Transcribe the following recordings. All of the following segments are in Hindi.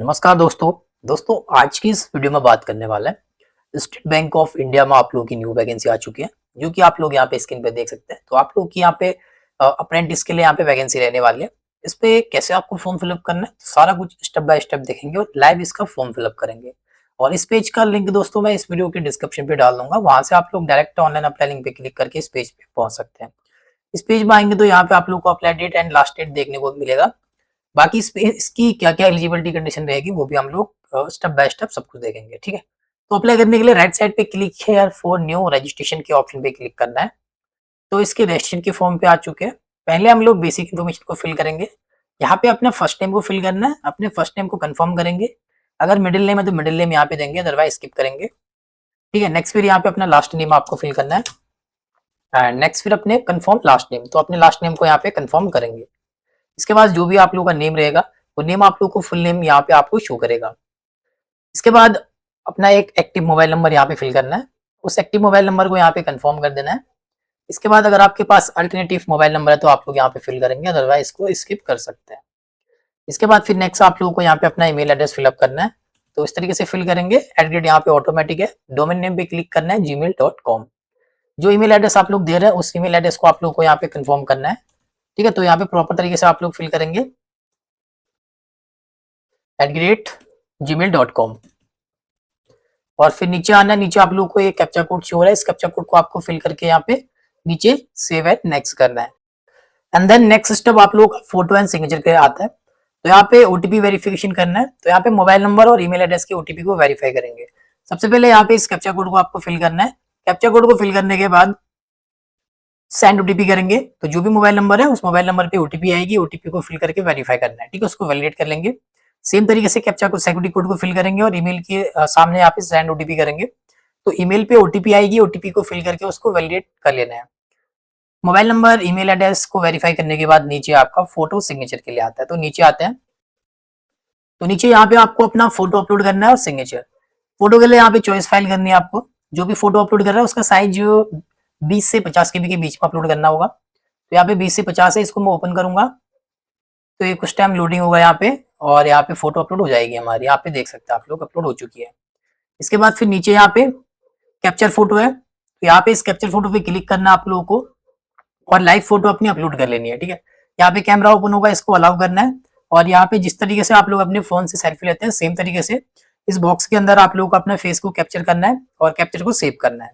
नमस्कार दोस्तों। आज की इस वीडियो में बात करने वाला है स्टेट बैंक ऑफ इंडिया में आप लोगों की न्यू वैकेंसी आ चुकी है, जो कि आप लोग यहाँ पे स्क्रीन पे देख सकते हैं। तो आप लोग की यहाँ पे अप्रेंटिस के लिए यहाँ पे वैकेंसी रहने वाली है। इस पे कैसे आपको फॉर्म फिलअप करना है, सारा कुछ स्टेप बाय स्टेप देखेंगे और लाइव इसका फॉर्म फिलअप करेंगे। और इस पेज का लिंक दोस्तों मैं इस वीडियो के डिस्क्रिप्शन पे डाल दूंगा, वहां से आप लोग डायरेक्ट ऑनलाइन अप्लाई लिंक पे क्लिक करके इस पेज पे पहुंच सकते हैं। इस पेज में आएंगे तो यहाँ पे आप लोग को apply date and last date देखने को मिलेगा। बाकी इसकी क्या-क्या एलिजिबिलिटी कंडीशन रहेगी वो भी हम लोग स्टेप बाय स्टेप सब कुछ देखेंगे, ठीक है? तो अप्लाई करने के लिए राइट साइड पे click here for new registration के ऑप्शन पे क्लिक करना है। तो इसके रजिस्ट्रेशन के फॉर्म पे आ चुके हैं। पहले हम लोग बेसिक इन्फॉर्मेशन को फिल करेंगे। यहाँ पे अपना फर्स्ट नेम को फिल करना है, अपने फर्स्ट नेम को कंफर्म करेंगे। अगर मिडिल नेम है तो मिडिल नेम यहाँ पे देंगे, अदरवाइज स्किप करेंगे, ठीक है? नेक्स्ट फिर यहाँ पे अपना लास्ट नेम आपको फिल करना है एंड नेक्स्ट फिर अपने कंफर्म लास्ट नेम, तो अपने लास्ट नेम को यहाँ पे कंफर्म करेंगे। इसके बाद जो भी आप लोगों का नेम रहेगा वो नेम आप लोग को फुल नेम यहाँ पे आपको शो करेगा। इसके बाद अपना एक एक्टिव मोबाइल नंबर यहाँ पे फिल करना है। उस एक्टिव मोबाइल नंबर को यहाँ पे कंफर्म कर देना है। इसके बाद अगर आपके पास अल्टरनेटिव मोबाइल नंबर है तो आप लोग यहाँ पे फिल करेंगे, अदरवाइज इसको स्किप कर सकते हैं। इसके बाद फिर नेक्स्ट आप लोगों को यहाँ पे अपना ईमेल एड्रेस फिलअप करना है। तो इस तरीके से फिल करेंगे। एट यहाँ पे ऑटोमेटिक है। डोमेन नेम पे क्लिक करना है gmail.com। जो ईमेल एड्रेस आप लोग दे रहे हैं उस ईमेल एड्रेस को आप लोग को यहाँ पे कंफर्म करना है, ठीक है? तो यहाँ पे प्रॉपर तरीके से आप लोग फिल करेंगे @gmail.com और फिर नीचे आना है। नीचे आप लोगों को एक कैप्चा कोड शो हो रहा है, इस कैप्चा कोड को आपको फिल करके यहाँ पे नीचे सेव एंड नेक्स्ट करना है। एंड देन नेक्स्ट स्टेप आप लोग फोटो एंड सिग्नेचर के आता है। तो यहाँ पे ओटीपी वेरिफिकेशन करना है। तो यहाँ पे मोबाइल नंबर और ईमेल एड्रेस के ओटीपी को वेरीफाई करेंगे। सबसे पहले यहाँ पे इस कैप्चा कोड को आपको फिल करना है। कैप्चा कोड को फिल करने के बाद सेंड ओटीपी करेंगे। तो जो भी मोबाइल नंबर है उस मोबाइल नंबर पे ओटीपी आएगी, ओटीपी को फिल करके वेरीफाई करना है, ठीक है? उसको वैलिडेट कर लेंगे। सेम तरीके से कैप्चा को सिक्योरिटी कोड को फिल करेंगे और ईमेल के सामने यहाँ पे सेंड ओटीपी करेंगे। तो ईमेल पे ओटीपी आएगी, ओटीपी को फिल करके उसको वैलिडेट कर लेना है। मोबाइल नंबर ईमेल एड्रेस को वेरीफाई करने के बाद नीचे आपका फोटो सिग्नेचर के लिए आता है। तो नीचे आते हैं। तो नीचे यहाँ पे आपको अपना फोटो अपलोड करना है और सिग्नेचर। फोटो के लिए यहाँ पे चॉइस फाइल करनी है आपको। जो भी फोटो अपलोड कर रहा है उसका साइज 20 से 50 केबी के बीच में अपलोड करना होगा। तो यहाँ पे 20 से 50 है, इसको मैं ओपन करूंगा तो ये कुछ टाइम लोडिंग होगा यहाँ पे और यहाँ पे फोटो अपलोड हो जाएगी हमारी। यहाँ पे देख सकते हैं आप लोग अपलोड हो चुकी है। इसके बाद फिर नीचे यहाँ पे कैप्चर फोटो है। तो यहाँ पे इस कैप्चर फोटो पे क्लिक करना है आप लोगों को और लाइव फोटो अपनी अपलोड कर लेनी है, ठीक है? यहाँ पे कैमरा ओपन होगा, इसको अलाउ करना है और यहाँ पे जिस तरीके से आप लोग अपने फोन से सेल्फी लेते हैं सेम तरीके से इस बॉक्स के अंदर आप लोगों को अपने फेस को कैप्चर करना है और कैप्चर को सेव करना है।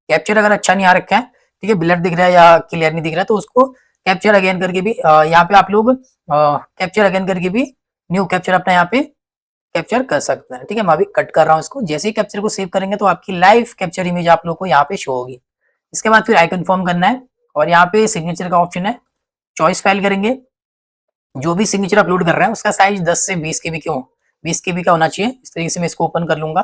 कैप्चर अगर अच्छा नहीं आ रखा है, ठीक है, ब्लर दिख रहा है या क्लियर नहीं दिख रहा है, तो उसको कैप्चर अगेन करके भी यहाँ पे आप लोग कैप्चर अगेन करके भी न्यू कैप्चर अपना यहाँ पे कैप्चर कर सकते हैं, ठीक है? मैं अभी कट कर रहा हूँ इसको। जैसे ही कैप्चर को सेव करेंगे तो आपकी लाइव कैप्चर इमेज आप लोग को यहाँ पे शो होगी। इसके बाद फिर आई कंफर्म करना है और यहाँ पे सिग्नेचर का ऑप्शन है। चॉइस फाइल करेंगे। जो भी सिग्नेचर अपलोड कर रहे हैं उसका साइज 10 से 20 केबी क्यों 20 केबी का होना चाहिए। इस तरीके से मैं इसको ओपन कर लूंगा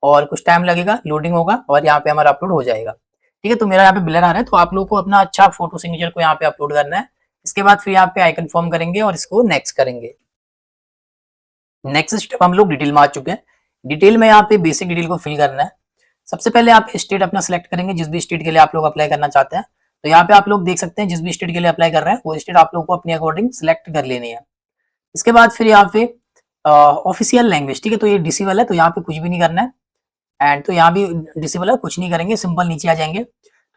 और कुछ टाइम लगेगा, लोडिंग होगा और यहाँ पे हमारा अपलोड हो जाएगा, ठीक है? तो मेरा यहाँ पे ब्लर आ रहा है, तो आप लोगों को अपना अच्छा फोटो सिग्नेचर को यहाँ पे अपलोड करना है। इसके बाद फिर यहाँ पे आई कंफर्म करेंगे और इसको नेक्स्ट करेंगे। नेक्स्ट स्टेप हम लोग डिटेल में आ चुके हैं। डिटेल में यहाँ पे बेसिक डिटेल को फिल करना है। सबसे पहले आप स्टेट अपना सिलेक्ट करेंगे, जिस भी स्टेट के लिए आप लोग अप्लाई करना चाहते हैं। तो यहाँ पे आप लोग देख सकते हैं जिस भी स्टेट के लिए अप्लाई कर रहे हैं वो स्टेट आप लोग को अपने अकॉर्डिंग सिलेक्ट कर लेनी है। इसके बाद फिर यहाँ पे ऑफिशियल लैंग्वेज, ठीक है? तो ये डिसेबल है तो यहाँ पे कुछ भी नहीं करना है एंड तो यहाँ भी डिसेबल है, कुछ नहीं करेंगे, सिंपल नीचे आ जाएंगे।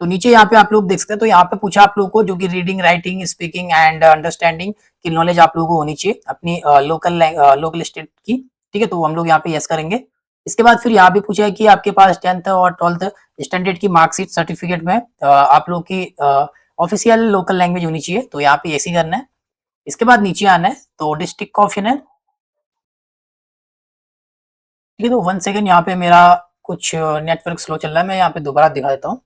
तो नीचे यहाँ पे आप लोग देख सकते हैं। तो यहाँ पे पूछा आप लोग को जो कि reading writing speaking and understanding की नॉलेज आप लोगों को होनी चाहिए अपनी लोकल स्टेट की, ठीक है? तो हम लोग यहाँ पे यस करेंगे। इसके बाद फिर यहाँ पे पूछा है कि आपके पास 10th और 12th स्टैंडर्ड की मार्कशीट सर्टिफिकेट में आप लोग की ऑफिशियल लोकल लैंग्वेज होनी चाहिए, तो यहाँ पे ऐसे करना है। इसके बाद नीचे आना है तो डिस्ट्रिक्ट का ऑप्शन है, ठीक है? तो 1 सेकंड यहाँ पे मेरा कुछ नेटवर्क स्लो चल रहा है, मैं यहाँ पे दोबारा दिखा देता हूँ,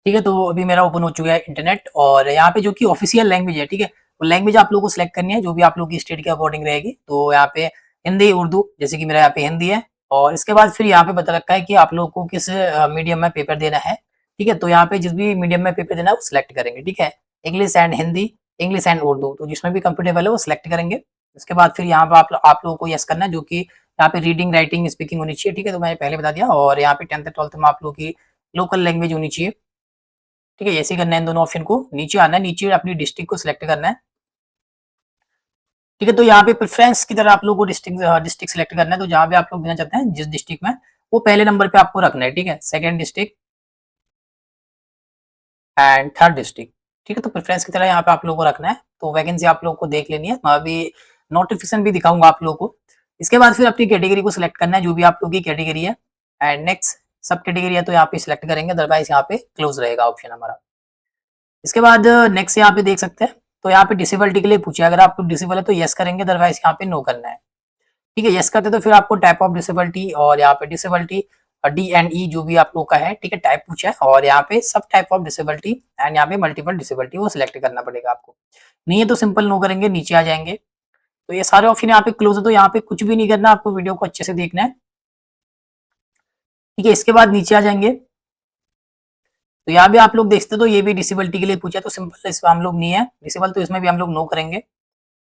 ठीक है? तो अभी मेरा ओपन हो चुका है इंटरनेट और यहाँ पे जो कि ऑफिशियल लैंग्वेज है, ठीक है? वो लैंग्वेज आप लोगों को सिलेक्ट करनी है जो भी आप लोग की स्टेट के अकॉर्डिंग रहेगी। तो यहाँ पे हिंदी, उर्दू, जैसे कि मेरा यहाँ पे हिंदी है और इसके बाद फिर यहाँ पे बता रखा है कि आप लोगों को किस मीडियम में पेपर देना है, ठीक है? तो यहाँ पे जिस भी मीडियम में पेपर देना है वो सिलेक्ट करेंगे, ठीक है? English and Hindi, English and Urdu, तो जिसमें भी कंफर्टेबल है वो सिलेक्ट करेंगे। उसके बाद फिर यहाँ पे आप लोगों को यस करना है, जो कि यहाँ पे रीडिंग राइटिंग स्पीकिंग होनी चाहिए, ठीक है? तो मैंने पहले बता दिया और यहाँ पे 10th 12th में आप लोगों की लोकल लैंग्वेज होनी चाहिए, ठीक है? ऐसे ही करना है इन दोनों ऑप्शन को। नीचे आना है, नीचे अपनी डिस्ट्रिक्ट को सिलेक्ट करना है। ठीक है, तो यहाँ पे प्रेफरेंस की तरह आप लोगों को डिस्ट्रिक्ट सेलेक्ट करना है, तो जहाँ पे आप लोग देना चाहते हैं जिस डिस्ट्रिक्ट में, वो पहले नंबर पे आपको रखना है, ठीक है, second district and third district. ठीक है, तो प्रेफरेंस की तरह यहाँ पे आप लोगों को रखना है। तो वैकेंसी आप लोगों को देख लेनी है, मैं अभी नोटिफिकेशन भी दिखाऊंगा आप लोगों को। इसके बाद फिर अपनी कैटेगरी को सिलेक्ट करना है, जो भी आप लोगों की कैटेगरी है, एंड नेक्स्ट सब कैटेगरी है तो यहाँ पे सिलेक्ट करेंगे, अदरवाइज यहाँ पे क्लोज रहेगा ऑप्शन हमारा। इसके बाद नेक्स्ट यहाँ पे देख सकते हैं, तो यहाँ पे डिसेबिलिटी के लिए पूछे, अगर आपको डिसेबल है तो यस करेंगे, अदरवाइज यहाँ पे नो करना है। ठीक है, यस करते तो फिर आपको टाइप ऑफ डिसेबिलिटी और यहाँ पे डिसेबिलिटी डी एंड ई जो भी आप लोग का है, ठीक है, टाइप पूछा है, और यहाँ पे सब टाइप ऑफ डिसेबिलिटी एंड यहाँ पे मल्टीपल डिसेबिलिटी वो सिलेक्ट करना पड़ेगा आपको। नहीं है तो सिंपल नो करेंगे, नीचे आ जाएंगे। तो ये सारे ऑप्शन यहाँ पे क्लोज है, तो यहाँ पे कुछ भी नहीं करना, आपको वीडियो को अच्छे से देखना है। ठीक है, इसके बाद नीचे आ जाएंगे, तो यहाँ भी आप लोग देखते तो ये भी डिसेबिलिटी के लिए पूछा, तो सिंपल इसमें हम लोग नहीं है डिसेबल, तो इसमें भी हम लोग नो करेंगे।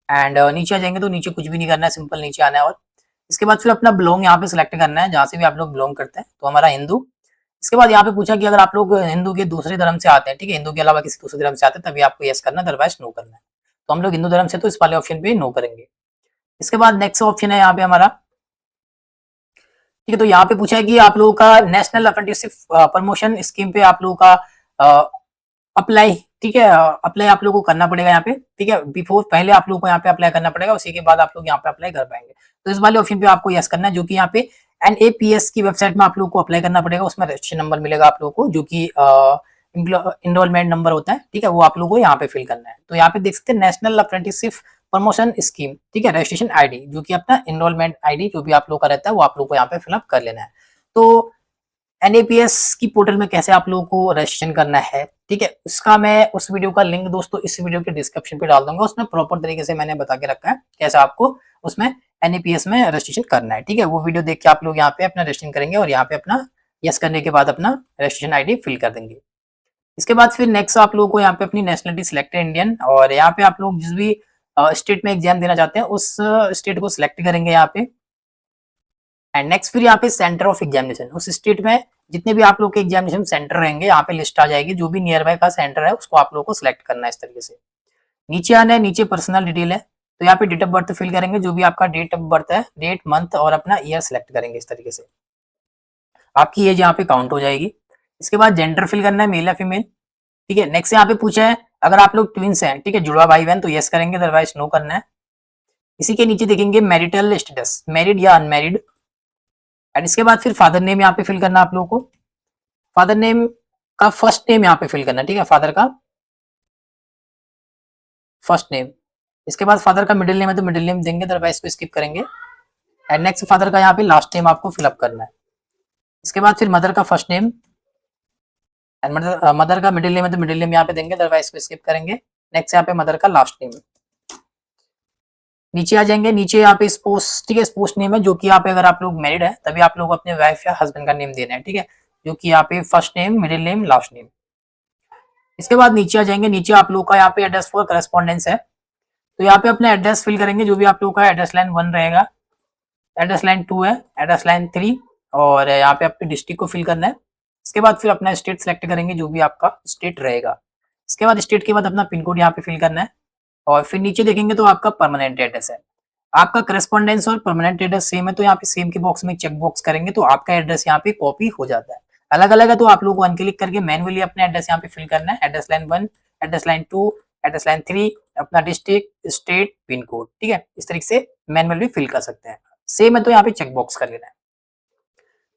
एंड नीचे आ जाएंगे, तो नीचे कुछ भी नहीं करना है, सिंपल नीचे आना है। और इसके बाद फिर अपना बिलोंग यहाँ पे सिलेक्ट करना है, जहाँ से भी आप लोग बिलोंग करते हैं, तो हमारा हिंदू। इसके बाद यहाँ पे पूछा कि अगर आप लोग हिंदू के दूसरे धर्म से आते हैं, ठीक है, हिंदू के अलावा किसी दूसरे धर्म से आते हैं, तभी आपको यस करना है, अदरवाइज नो करना है। तो हम लोग हिंदू धर्म से, तो इस वाले ऑप्शन पे नो करेंगे। इसके बाद नेक्स्ट ऑप्शन है यहाँ पे हमारा, ठीक है, तो यहाँ पे पूछा है कि आप लोगों का नेशनल अप्रेंटिसशिप प्रमोशन स्कीम पे आप लोगों का अप्लाई, ठीक है, अप्लाई आप लोगों को करना पड़ेगा यहाँ पे। ठीक है, बिफोर पहले आप लोगों को यहाँ पे अप्लाई करना पड़ेगा, उसी के बाद आप लोग यहाँ पे अप्लाई कर पाएंगे। तो इस वाले ऑप्शन पे आपको यस करना है, जो कि यहाँ पे NAPS की वेबसाइट में आप लोगों को अप्लाई करना पड़ेगा, उसमें रजिस्ट्रेशन नंबर मिलेगा आप लोगों को, जो कि इनरोलमेंट नंबर होता है, ठीक है, वो आप लोगों को यहाँ पे फिल करना है। तो यहाँ पे देख सकते हैं नेशनल अप्रेंटिसशिप प्रमोशन स्कीम, ठीक है, रजिस्ट्रेशन आईडी, जो कि अपना इनरोलमेंट आईडी जो भी आप लोग का रहता है, वो आप लोग को यहाँ पे फिलअप कर लेना है। तो NAPS की पोर्टल में कैसे आप लोगों को रजिस्ट्रेशन करना है, ठीक है, उसका मैं उस वीडियो का लिंक दोस्तों इस वीडियो के डिस्क्रिप्शन पे डाल दूंगा, उसमें प्रॉपर तरीके से मैंने बता के रखा है कैसे आपको उसमें NAPS में रजिस्ट्रेशन करना है। ठीक है, वो वीडियो देख के आप लोग यहाँ पे अपना रजिस्ट्रेशन करेंगे, और यहाँ पे अपना यस करने के बाद अपना रजिस्ट्रेशन आईडी फिल कर देंगे। इसके बाद फिर नेक्स्ट आप लोगों को यहाँ पे अपनी नेशनलिटी सिलेक्ट है इंडियन, और यहाँ पे आप लोग जिस भी स्टेट में एग्जाम देना चाहते हैं उस स्टेट को सिलेक्ट करेंगे यहाँ पे। एंड नेक्स्ट फिर यहाँ पे सेंटर ऑफ एग्जामिनेशन, उस स्टेट में जितने भी आप लोग के एग्जामिनेशन सेंटर रहेंगे यहाँ पे लिस्ट आ जाएगी, जो भी नियर बाय का सेंटर है उसको आप लोगों को सिलेक्ट करना है इस तरीके से। नीचे आना है, नीचे पर्सनल डिटेल है, तो यहाँ पे डेट ऑफ बर्थ फिल करेंगे, जो भी आपका डेट ऑफ बर्थ है, डेट मंथ और अपना ईयर सिलेक्ट करेंगे इस तरीके से, आपकी एज यहाँ पे काउंट हो जाएगी। इसके बाद जेंडर फिल करना है, मेल या फीमेल। ठीक है, नेक्स्ट यहाँ पे पूछा है अगर आप लोग ट्विंस हैं, ठीक है, जुड़वा भाई बहन, तो यस करेंगे, अदरवाइज नो करना है। इसी के नीचे देखेंगे मैरिटल स्टेटस, मैरिड या अनमैरिड। एंड इसके बाद फिर फादर नेम यहाँ पे फिल करना आप लोगों को, फादर नेम का फर्स्ट नेम यहाँ पे फिल करना, ठीक है, फादर का फर्स्ट नेम। इसके बाद फादर का मिडिल नेम है तो मिडिल नेम देंगे, अदरवाइज को स्किप करेंगे। एंड नेक्स्ट फादर का यहाँ पे लास्ट नेम आपको फिलअप करना है। इसके बाद फिर मदर का फर्स्ट नेम, एंड मदर का मिडिल नेम है तो मिडिल नेम यहाँ पे देंगे, अदरवाइज को स्किप करेंगे। नेक्स्ट यहाँ पे मदर का लास्ट नेम। नीचे आ जाएंगे, नीचे यहाँ पे स्पोस, ठीक है, स्पोस नेम है, जो कि यहाँ पे अगर आप लोग मैरिड है तभी आप लोग अपने वाइफ या हस्बैंड का नेम देना है, ठीक है, जो कि यहाँ पे first name, middle name, last name. इसके बाद नीचे आ जाएंगे, नीचे आप लोग का यहाँ पे एड्रेस फॉर करस्पॉन्डेंस है, तो यहाँ पे अपना एड्रेस फिल करेंगे, जो भी आप लोग का एड्रेस लाइन 1 रहेगा, एड्रेस लाइन 2 है, एड्रेस लाइन 3, और यहाँ पे आपके डिस्ट्रिक्ट को फिल करना है। इसके बाद फिर अपना स्टेट सेलेक्ट करेंगे, जो भी आपका स्टेट रहेगा। इसके बाद स्टेट के बाद अपना पिन कोड यहाँ पे फिल करना है, और फिर नीचे देखेंगे तो आपका परमानेंट एड्रेस है। आपका करस्पॉन्डेंस और परमानेंट एड्रेस सेम है, तो यहाँ पे सेम के बॉक्स में चेक बॉक्स करेंगे, तो आपका एड्रेस यहाँ पे कॉपी हो जाता है। अलग अलग है तो आप लोगों को अनक्लिक करके मैनुअली अपना एड्रेस यहाँ पे फिल करना है, address line 1, address line 2, address line 3, अपना डिस्ट्रिक्ट, स्टेट, पिन कोड, ठीक है, इस तरीके से मैनुअली फिल कर सकते हैं। सेम है तो यहाँ पे चेक बॉक्स कर लेना है।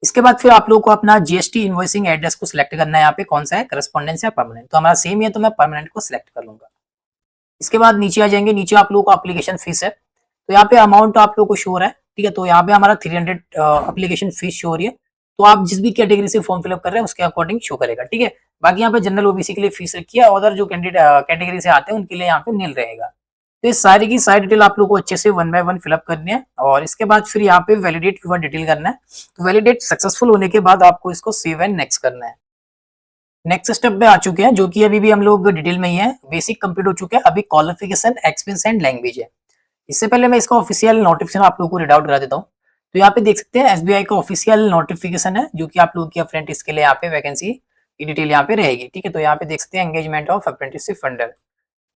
इसके बाद फिर आप लोगों को अपना जीएसटी इनवॉइसिंग एड्रेस को सिलेक्ट करना है, यहाँ पे कौन सा है, करस्पॉन्डेंस या परमानेंट, तो हमारा सेम ही है तो मैं परमानेंट को सिलेक्ट कर लूंगा। इसके बाद नीचे आ जाएंगे, नीचे आप लोगों को एप्लीकेशन फीस है, तो यहाँ पे अमाउंट आप लोगों को शो हो रहा है, ठीक है, तो यहाँ पे हमारा 300 एप्लीकेशन फीस शो हो रही है, तो आप जिस भी कैटेगरी से फॉर्म फिलअप कर रहे हैं उसके अकॉर्डिंग शो करेगा, ठीक है। बाकी यहाँ पे जनरल ओबीसी के लिए फीस रखी है, अदर जो कैंडिडेट कैटेगरी से आते हैं उनके लिए यहाँ पे नील रहेगा। तो ये सारी की सारी डिटेल आप लोगों को अच्छे से 1 बाय 1 फिलअप करनी है, और इसके बाद फिर यहाँ पे वैलिडेट यूर डिटेल करना है। तो वैलिडेट सक्सेसफुल होने के बाद आपको इसको सेव एंड नेक्स्ट करना है। नेक्स्ट स्टेप पे आ चुके हैं, जो कि अभी भी हम लोग डिटेल में ही है, बेसिक कंप्लीट हो चुके हैं, अभी क्वालिफिकेशन, एक्सपीरियंस एंड लैंग्वेज है। इससे पहले मैं इसका ऑफिशियल नोटिफिकेशन आप लोगों को रीड आउट करा देता हूँ। तो यहाँ पे देख सकते हैं एसबीआई का ऑफिशियल नोटिफिकेशन है, जो कि आप लोगों की अप्रेंटिस के लिए यहाँ पे वैकेंसी की डिटेल यहाँ पे रहेगी, ठीक है। तो यहाँ पे देख सकते हैं एंगेजमेंट ऑफ अप्रेंटिसशिप फंडर,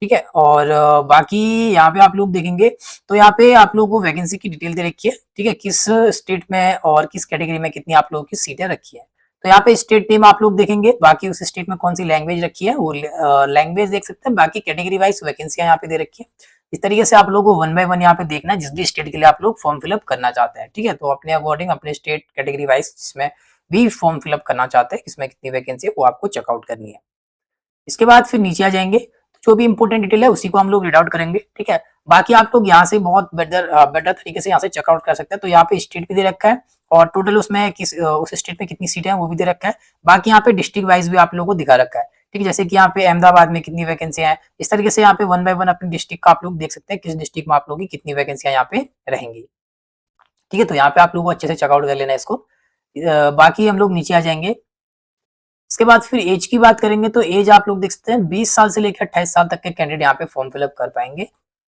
ठीक है। और बाकी यहाँ पे आप लोग देखेंगे तो यहाँ पे आप लोगों को वैकेंसी की डिटेल दे रखी है, ठीक है, किस स्टेट में और किस कैटेगरी में कितनी आप लोगों की सीटें रखी है। तो यहाँ पे स्टेट नेम आप लोग देखेंगे, बाकी उस स्टेट में कौन सी लैंग्वेज रखी है वो लैंग्वेज देख सकते हैं, बाकी कैटेगरी वाइज वैकेंसियां यहाँ पे दे रखी है। इस तरीके से आप लोगों को वन बाय वन यहाँ पे देखना है, जिस भी स्टेट के लिए आप लोग फॉर्म फिलअप करना चाहते हैं, ठीक है। तो अपने अकॉर्डिंग अपने स्टेट कैटेगरी वाइज जिसमें भी फॉर्म फिलअप करना चाहते हैं, इसमें कितनी वैकेंसी है वो आपको चेकआउट करनी है। इसके बाद फिर नीचे आ जाएंगे, जो भी इंपॉर्टेंट डिटेल है उसी को हम लोग रीड आउट करेंगे, ठीक है। बाकी आप लोग यहाँ से बहुत बेटर तरीके से यहाँ से चेकआउट कर सकते हैं। तो यहाँ पे स्टेट भी दे रखा है और टोटल उसमें उस स्टेट में कितनी सीटें हैं वो भी दे रखा है। बाकी यहाँ पे डिस्ट्रिक्ट वाइज भी आप लोगों को दिखा रखा है, ठीक है। जैसे कि यहाँ पे अहमदाबाद में कितनी वैकेंसी है, इस तरीके से यहाँ पे वन बाय वन अपनी डिस्ट्रिक्ट का आप लोग देख सकते हैं, किस डिस्ट्रिक्ट में आप लोगों की कितनी वैकेंसियां यहाँ पे रहेंगी, ठीक है। तो यहाँ पे आप लोगों को अच्छे से चेकआउट कर लेना है इसको। बाकी हम लोग नीचे आ जाएंगे। इसके बाद फिर एज की बात करेंगे तो एज आप लोग देख सकते हैं 20 साल से लेकर 28 साल तक के कैंडिडेट यहाँ पे फॉर्म फिलअप कर पाएंगे।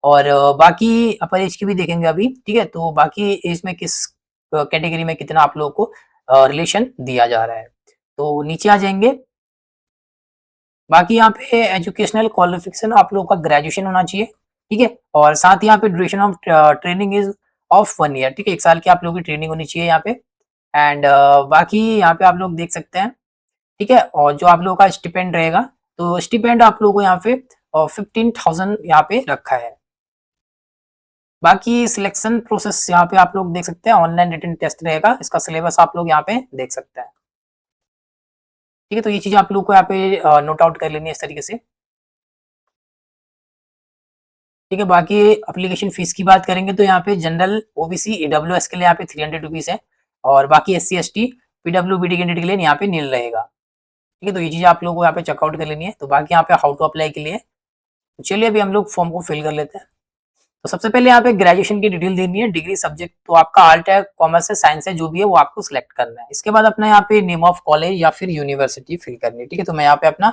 और बाकी अपर एज की भी देखेंगे अभी, ठीक है। तो बाकी एज में किस कैटेगरी में कितना आप लोगों को रिलेशन दिया जा रहा है। तो नीचे आ जाएंगे। बाकी यहाँ पे एजुकेशनल क्वालिफिकेशन आप लोगों का ग्रेजुएशन होना चाहिए, ठीक है। और साथ ही यहाँ पे duration of training is of 1 year, ठीक है, 1 साल की आप लोगों की ट्रेनिंग होनी चाहिए यहाँ पे। एंड बाकी यहाँ पे आप लोग देख सकते हैं, ठीक है। और जो आप लोगों का स्टिपेंड रहेगा, तो स्टिपेंड आप लोगों को यहाँ पे 15,000 यहाँ पे रखा है। बाकी सिलेक्शन प्रोसेस यहाँ पे आप लोग देख सकते हैं, ऑनलाइन रिटन टेस्ट रहेगा, इसका सिलेबस आप लोग यहाँ पे देख सकते हैं, ठीक है। तो ये चीज आप लोग को यहाँ पे नोट आउट कर लेनी है इस तरीके से, ठीक है। बाकी एप्लीकेशन फीस की बात करेंगे तो यहाँ पे जनरल ओबीसी ईडब्ल्यूएस के लिए यहाँ पे 300 रुपीज है, और बाकी S C S T PWBD candidate के लिए यहाँ पे नील रहेगा, ठीक है। तो ये चीज आप लोगों को यहाँ पे चेकआउट कर लेनी है। तो बाकी यहाँ पे हाउ टू अप्लाई के लिए, तो चलिए अभी हम लोग फॉर्म को फिल कर लेते हैं। तो सबसे पहले यहाँ पे ग्रेजुएशन की डिटेल देनी है, डिग्री सब्जेक्ट तो आपका आर्ट है, कॉमर्स है, साइंस है, जो भी है वो आपको सिलेक्ट करना है। इसके बाद अपना यहाँ पे नेम ऑफ कॉलेज या फिर यूनिवर्सिटी फिल करनी है, ठीक है। तो मैं यहाँ पे अपना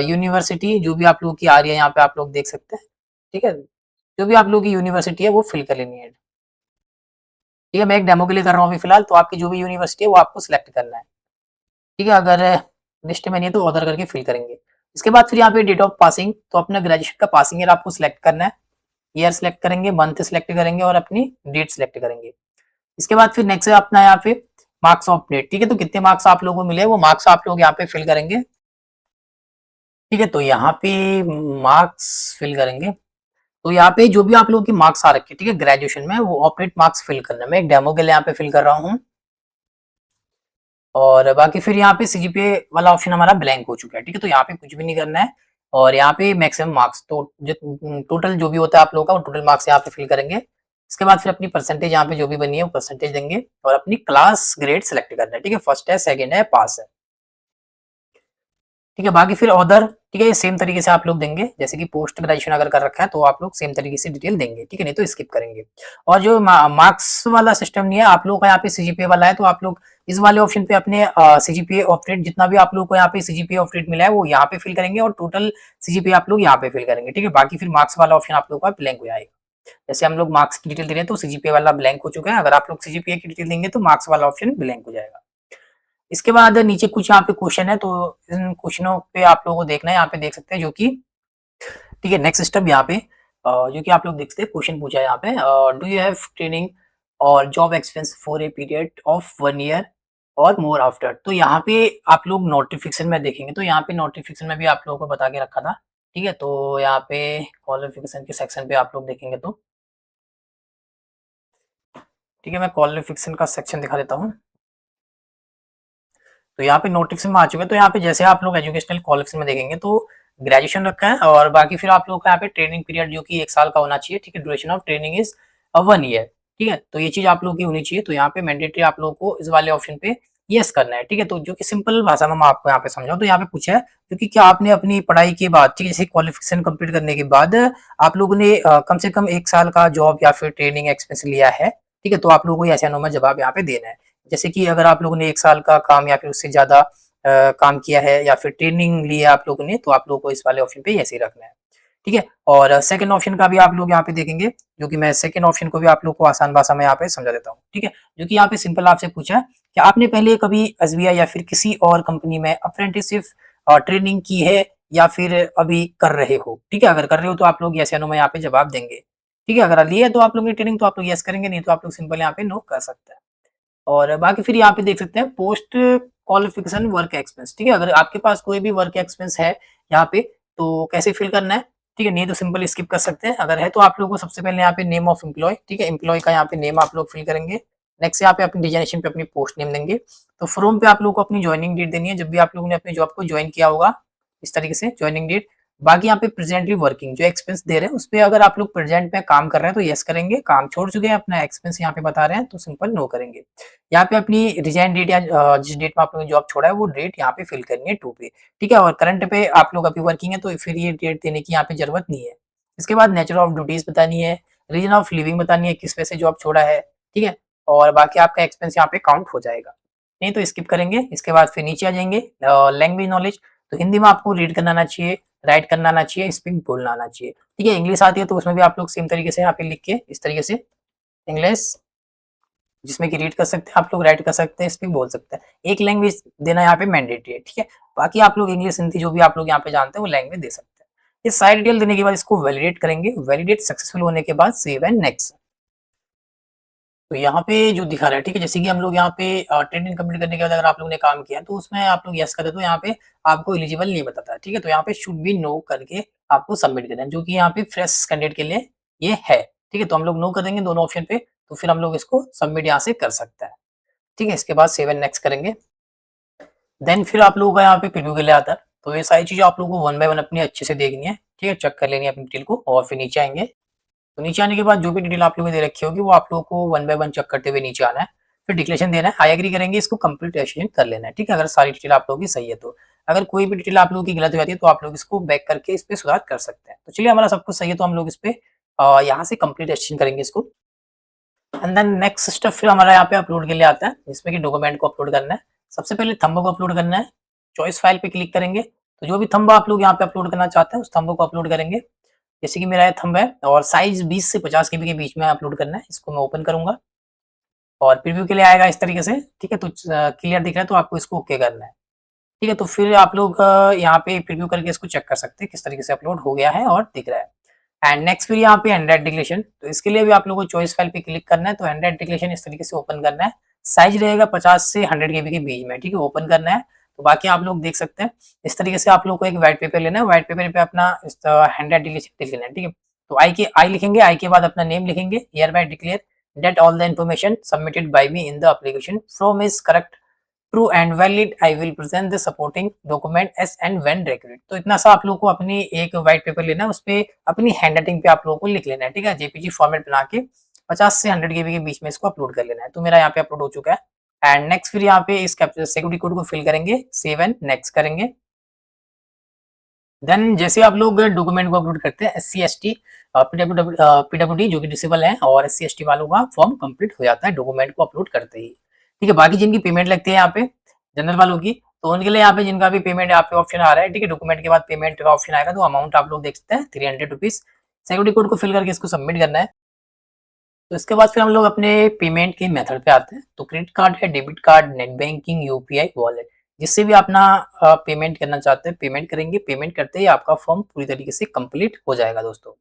यूनिवर्सिटी जो भी आप लोगों की आ रही है यहाँ पे आप लोग देख सकते हैं, ठीक है। जो भी आप लोगों की यूनिवर्सिटी है वो फिल कर लेनी है, ठीक है। मैं एक डेमो के लिए कर रहा हूँ अभी फिलहाल, तो आपकी जो भी यूनिवर्सिटी है वो आपको सिलेक्ट करना है, ठीक है। अगर लिस्ट में नहीं है तो ऑर्डर करके फिल करेंगे। इसके बाद फिर यहाँ पे डेट ऑफ पासिंग, तो अपना ग्रेजुएशन का पासिंग ईयर आपको सिलेक्ट करना है, ईयर सिलेक्ट करेंगे, मंथ सिलेक्ट करेंगे और अपनी डेट सिलेक्ट करेंगे। इसके बाद फिर नेक्स्ट है अपना यहाँ पे मार्क्स ऑफ डेट, ठीक है। तो कितने मार्क्स आप लोगों को मिले वो मार्क्स आप लोग यहाँ पे फिल करेंगे, ठीक है। तो यहाँ पे मार्क्स फिल करेंगे, तो यहाँ पे जो भी आप लोगों की मार्क्स आ रखे, ठीक है, ग्रेजुएशन में वो ऑपरेट मार्क्स फिल करना है। मैं एक डेमो के लिए यहाँ पे फिल कर रहा हूँ। और बाकी फिर यहाँ पे सीजीपीए वाला ऑप्शन हमारा ब्लैंक हो चुका है, ठीक है। तो यहाँ पे कुछ भी नहीं करना है। और यहाँ पे मैक्सिमम मार्क्स तो टोटल जो भी होता है आप लोगों का वो टोटल मार्क्स यहाँ पे फिल करेंगे। इसके बाद फिर अपनी परसेंटेज यहाँ पे जो भी बनी है वो परसेंटेज देंगे और अपनी क्लास ग्रेड सेलेक्ट करना है, ठीक है। फर्स्ट है, सेकंड है, पास है, ठीक है। बाकी फिर अदर, ठीक है, ये सेम तरीके से आप लोग देंगे, जैसे कि पोस्ट ग्रेजुएशन अगर कर रखा है तो आप लोग सेम तरीके से डिटेल देंगे, ठीक है, नहीं तो स्किप करेंगे। और जो मार्क्स वाला सिस्टम नहीं है आप लोगों का, यहाँ पे सीजीपीए वाला है, तो आप लोग इस वाले ऑप्शन पे अपने सीजीपीए ऑफ रेट जितना भी आप लोगों को यहाँ पे सीजीपीए ऑफ रेट मिला है वो यहाँ पे फिल करेंगे और टोटल सीजीपीए आप लोग यहाँ पे फिल करेंगे, ठीक है। बाकी फिर मार्क्स वाला ऑप्शन आप लोगों का ब्लैंक हो जाएगा। जैसे हम लोग मार्क्स की डिटेल दे रहे हैं तो सीजीपीए वाला ब्लैंक हो चुका है, अगर आप लोग सीजीपीए की डिटेल देंगे तो मार्क्स वाला ऑप्शन ब्लैंक हो जाएगा। इसके बाद नीचे कुछ यहाँ पे क्वेश्चन है, तो इन क्वेश्चनों पे आप लोगों को देखना है, यहाँ पे देख सकते हैं, जो कि ठीक है। नेक्स्ट स्टेप यहाँ पे जो कि आप लोग देख सकते हैं, क्वेश्चन पूछा है यहाँ पे, डू यू हैव ट्रेनिंग और job experience for a period of 1 year और मोर आफ्टर। तो यहाँ पे आप लोग नोटिफिकेशन में देखेंगे, तो यहाँ पे नोटिफिकेशन में भी आप लोगों को बता के रखा था, ठीक है। तो यहाँ पे क्वालिफिकेशन के सेक्शन पे आप लोग देखेंगे तो, ठीक है, मैं क्वालिफिकेशन का सेक्शन दिखा देता हूँ। तो यहाँ पे नोटिफिकेशन में आ चुके हैं, तो यहाँ पे जैसे आप लोग एजुकेशनल क्वालिफिकेशन में देखेंगे तो ग्रेजुएशन रखा है, और बाकी फिर आप लोग का यहाँ पे ट्रेनिंग पीरियड जो कि 1 साल का होना चाहिए, ठीक है। Duration of training is 1 year, ठीक है। तो ये चीज आप लोग की होनी चाहिए। तो यहाँ पे मैंडेटरी आप लोगों को इस वाले ऑप्शन पे यस करना है, ठीक है। तो जो कि सिंपल भाषा में मैं आपको यहाँ पे समझाऊं, तो यहाँ पे पूछा है क्योंकि क्या आपने अपनी पढ़ाई के बाद, ठीक है, जैसे क्वालिफिकेशन कंप्लीट करने के बाद आप लोगों ने कम से कम 1 साल का जॉब या फिर ट्रेनिंग एक्सपीरियंस लिया है, ठीक है। तो आप लोगों को ऐसे नो में जवाब यहाँ पे देना है। जैसे कि अगर आप लोगों ने 1 साल का काम या फिर उससे ज्यादा काम किया है या फिर ट्रेनिंग ली है आप लोगों ने, तो आप लोगों को इस वाले ऑप्शन पे ऐसे ही रखना है, ठीक है। और सेकंड ऑप्शन का भी आप लोग यहाँ पे देखेंगे, जो कि मैं सेकंड ऑप्शन को भी आप लोग को आसान भाषा में यहाँ पे समझा देता हूँ, ठीक है। जो कि यहाँ पे सिंपल आपसे पूछा है कि आपने पहले कभी एसबीआई या फिर किसी और कंपनी में अप्रेंटिसशिप ट्रेनिंग की है या फिर अभी कर रहे हो, ठीक है? अगर कर रहे हो तो आप लोग यस या नो में यहाँ पे जवाब देंगे, ठीक है? अगर लिए तो आप लोग ने ट्रेनिंग तो आप लोग यस करेंगे, नहीं तो आप लोग सिंपल यहाँ पे नो कर सकते हैं। और बाकी फिर यहाँ पे देख सकते हैं पोस्ट क्वालिफिकेशन वर्क एक्सपीरियंस, ठीक है? अगर आपके पास कोई भी वर्क एक्सपीरियंस है यहाँ पे तो कैसे फिल करना है, ठीक है? नहीं तो सिंपल स्किप कर सकते हैं। अगर है तो आप लोगों को सबसे पहले यहाँ पे नेम ऑफ एम्प्लॉय, ठीक है? एम्प्लॉय का यहाँ पे नेम आप लोग फिल करेंगे। नेक्स्ट यहाँ पे अपनी डिजाइनेशन पे अपनी पोस्ट नेम देंगे। तो फ्रॉम पे आप लोगों को अपनी जॉइनिंग डेट देनी है, जब भी आप लोगों ने अपनी जॉब को ज्वाइन किया होगा, इस तरीके से जॉइनिंग डेट। बाकी यहाँ पे प्रेजेंटली वर्किंग जो एक्सपेंस दे रहे हैं, उसपे अगर आप लोग प्रेजेंट में काम कर रहे हैं तो यस करेंगे, काम छोड़ चुके हैं अपना एक्सपेंस यहाँ पे बता रहे हैं तो सिंपल नो करेंगे। यहाँ पे अपनी रिजाइन डेट या जिस डेट में आप लोगों ने जॉब छोड़ा है वो डेट यहाँ पे फिल करनी है 2 पे, ठीक है? और करंट पे आप लोग अभी वर्किंग है तो फिर ये डेट देने की यहाँ पे जरूरत नहीं है। इसके बाद नेचर ऑफ ड्यूटीज बतानी है, रीजन ऑफ लिविंग बतानी है, किस वजह से जॉब छोड़ा है, ठीक है? और बाकी आपका एक्सपेंस यहाँ पे काउंट हो जाएगा। नहीं तो स्किप करेंगे। इसके बाद फिर नीचे आ जाएंगे लैंग्वेज नॉलेज, तो हिंदी में आपको रीड करना आना चाहिए, राइट करना आना चाहिए, स्पीक बोलना आना चाहिए, ठीक है? इंग्लिश आती है तो उसमें भी आप लोग सेम तरीके से यहाँ पे लिख के इस तरीके से इंग्लिश, जिसमें कि रीड कर सकते हैं आप लोग, राइट कर सकते हैं, स्पीक बोल सकते हैं। एक लैंग्वेज देना यहाँ पे मैंडेटरी है, ठीक है? बाकी आप लोग इंग्लिश, हिंदी जो भी आप लोग यहाँ पे जानते हैं वो लैंग्वेज दे सकते हैं। ये सारी डिटेल देने के बाद इसको वैलिडेट करेंगे। वैलिडेट सक्सेसफुल होने के बाद सेव एंड नेक्स्ट। तो यहाँ पे जो दिखा रहा है, ठीक है? जैसे कि हम लोग यहाँ पे ट्रेनिंग कंप्लीट करने के बाद अगर आप लोगों ने काम किया तो उसमें आप लोग यस करे तो यहाँ पे आपको एलिजिबल नहीं बताता, ठीक है? तो यहाँ पे शुड बी नो करके आपको सबमिट करना है, जो कि यहाँ पे फ्रेश कैंडिडेट के लिए ये है, ठीक है? तो हम लोग नो कर देंगे दोनों ऑप्शन पे, तो फिर हम लोग इसको सबमिट यहाँ से कर सकते हैं, ठीक है? इसके बाद सेव एंड नेक्स्ट करेंगे। देन फिर आप लोगों का यहाँ पे प्रीव्यू के लिए आता है, तो ये सारी चीजें आप लोगों को वन बाय वन अपनी अच्छे से देखनी है, ठीक है? चेक कर लेनी है अपनी डिटेल को और फिर नीचे आएंगे। तो नीचे आने के बाद जो भी डिटेल आप लोगों ने दे रखी होगी वो आप लोगों को वन बाय वन चेक करते हुए नीचे आना है। फिर डिक्लेरेशन देना है, आई एग्री करेंगे, इसको कंप्लीट एशियन कर लेना है, ठीक है? अगर सारी डिटेल आप लोगों की सही है तो। अगर कोई भी डिटेल आप लोगों की गलत हो जाती है तो आप लोग इसको बैक करके इस पे सुधार कर सकते हैं। तो चलिए हमारा सब कुछ सही है तो हम लोग इस पे यहाँ से कंप्लीट एशियन करेंगे इसको। एंड देन नेक्स्ट स्टेप फिर हमारा यहाँ पे अपलोड के लिए आता है, जिसमें कि डॉक्यूमेंट को अपलोड करना है। सबसे पहले थंब को अपलोड करना है, चॉइस फाइल पे क्लिक करेंगे, तो जो भी थंब आप लोग यहाँ पे अपलोड करना चाहते हैं उस थंब को अपलोड करेंगे। जैसे कि मेरा ये थंब है और साइज 20 से 50 केबी के बीच में अपलोड करना है। इसको मैं ओपन करूंगा और प्रीव्यू के लिए आएगा इस तरीके से, ठीक है? तो क्लियर दिख रहा है तो आपको इसको ओके करना है, ठीक है? तो फिर आप लोग यहाँ पे प्रीव्यू करके इसको चेक कर सकते हैं किस तरीके से अपलोड हो गया है और दिख रहा है। एंड नेक्स्ट फिर यहाँ पे एंड्रॉइड डिक्लेरेशन, तो इसके लिए भी आप लोगों को चॉइस फाइल पे क्लिक करना है, तो एंड्रॉइड डिक्लेरेशन इस तरीके से ओपन करना है। साइज रहेगा 50 से 100 केबी के बीच में, ठीक है? ओपन करना है। तो बाकी आप लोग देख सकते हैं इस तरीके से आप लोग को एक व्हाइट पेपर लेना है, व्हाइट पेपर पे अपना एंड्रॉइड डिक्लेरेशन लिख लेना है, ठीक है? तो आई लिखेंगे, आई के बाद अपना नेम लिखेंगे, here bye declare that all the information submitted by me in the application from is correct, true and valid, I will present the supporting document S and when required. तो इतना सा आप लोग को अपनी एक व्हाइट पेपर लेना है, उस पे अपनी हैंड राइटिंग पे आप लोगों को लिख लेना है, ठीक है? जेपीजी फॉर्मेट बना के 50 से 100 केबी के बीच में इसको अपलोड कर लेना है। तो मेरा यहाँ पे अपलोड हो चुका है। एंड नेक्स्ट फिर यहाँ पे इस सिक्योरिटी कोड को फिल करेंगे, सेव एंड नेक्स्ट करेंगे। देन जैसे आप लोग डॉक्यूमेंट को अपलोड करते हैं, एससी एसटी पीडब्ल्यूडी जो कि डिसेबल है और एससी एसटी वालों का फॉर्म कंप्लीट हो जाता है डॉक्यूमेंट को अपलोड करते ही, ठीक है? बाकी जिनकी पेमेंट लगती है यहाँ पे जनरल वालों की, तो उनके लिए यहाँ पे जिनका भी पेमेंट यहाँ पे ऑप्शन आ रहा है, ठीक है? डॉक्यूमेंट के बाद पेमेंट का ऑप्शन आएगा तो अमाउंट आप लोग देख सकते हैं 300 रुपीज। सिक्योरिटी कोड को फिल करके इसको सबमिट करना है। तो इसके बाद फिर हम लोग अपने पेमेंट के मेथड पे आते हैं। तो क्रेडिट कार्ड है, debit card, net banking, UPI, wallet, जिससे भी अपना पेमेंट करना चाहते हैं पेमेंट करेंगे। पेमेंट करते ही आपका फॉर्म पूरी तरीके से कंप्लीट हो जाएगा दोस्तों।